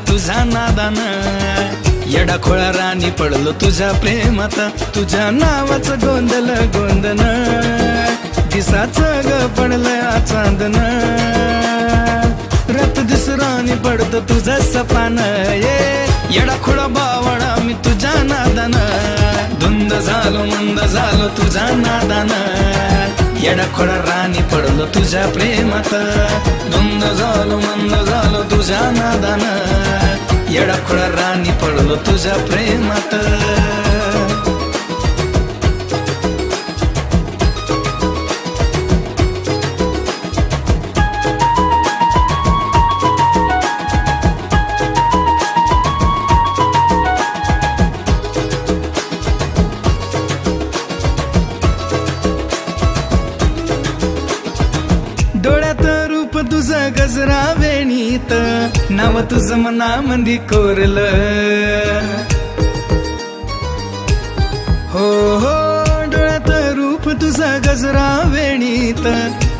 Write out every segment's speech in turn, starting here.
तुझ्या नादान, येडा खोळा राणी पडलो तुझ्या प्रेमात, तुझ्या नावाचं गोंधळ गोंधन, दिसाचं ग पडलं चांदन, रात दिस राणी पडत तुझं सपान, येडा खोळा बावळा मी तुझ्या नादान, धुंद झालो मंद झालो तुझ्या नादान, येडा खोळा राणी पडलो तुझ्या प्रेमात, धुंद झालो मंद झालो तुझ्या नादान, येडा खोळा राणी पडलो तुझ्या प्रेमात. डोळ्यात रूप तुझं गजरा वेणीत, नाव तुझं मनामंदी कोरलं, हो हो डोळ्यात रूप तुझं गजरा वेणीत,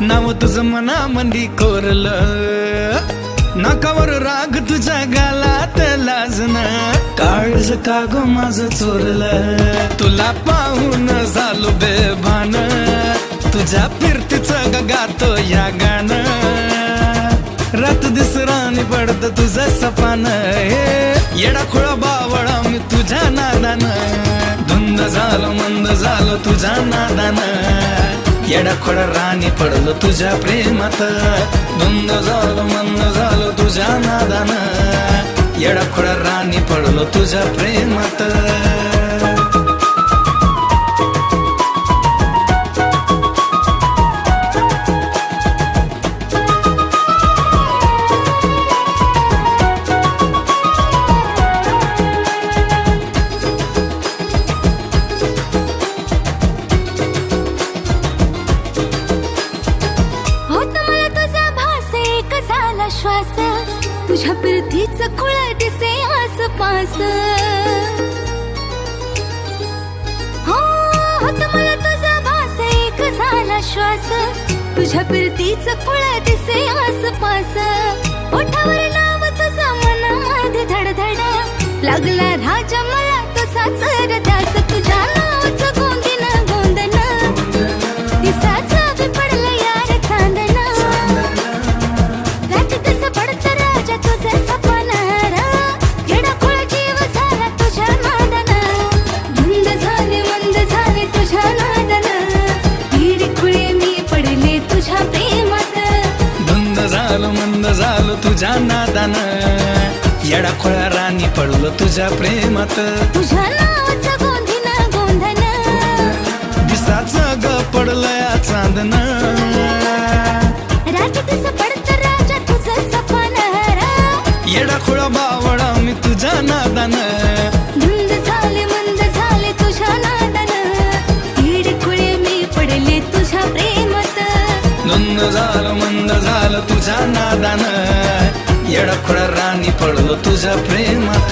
नाव तुझं मनामंदी कोरलं, नाकावर राग तुझ्या गालात लाजन, काळज का ग माझं चोरलं, तुला पाहून झालो बेभान, तुझ्या फिरतीचं गातो या गाणं, रात दिस राणी पडत तुझं सपान, येडा खोळा बावळा मी तुझ्या नादान, धुंद झालो मंद झालो तुझ्या नादान, येडा खोळा राणी पडलो तुझ्या प्रेमात, धुंद झालो मंद झालो तुझ्या नादान, येडा खोळा राणी पडलो तुझ्या प्रेमात. श्वास तुझ्या पृथ्वीचं खुळ दिसे आसपास, हो मला तुझा भास एक झाला श्वास, तुझ्या पृथ्वीचं खुळ दिसे आसपास, ओठावर नाव तुझा मनामध्ये धडधड, लागला राजा मला तुझा चर दास, तुझ्या नावाचं गोंदिन गोंदन, दिसाचं बी पडलं यार चांदन, मंद झालो तुझ्या नादान, येडा खोळा राणी पडलो तुझ्या प्रेमात, तुझ्या नावाचं गोंदिन गोंधन, दिसाचं ग पडलंय चांदन, राजा दिस पडत राजा तुझं सपन, येडा खोळा बावळा मी तुझ्या नादान, धुंद झाले मंद झाले तुझ्या नादान, येडे खुळे मी पडले तुझ्या प्रेमात, धुंद झालं मंद झालं तुझ्या नादान, येडा खोळा राणी पडलो तुझ्या प्रेमात.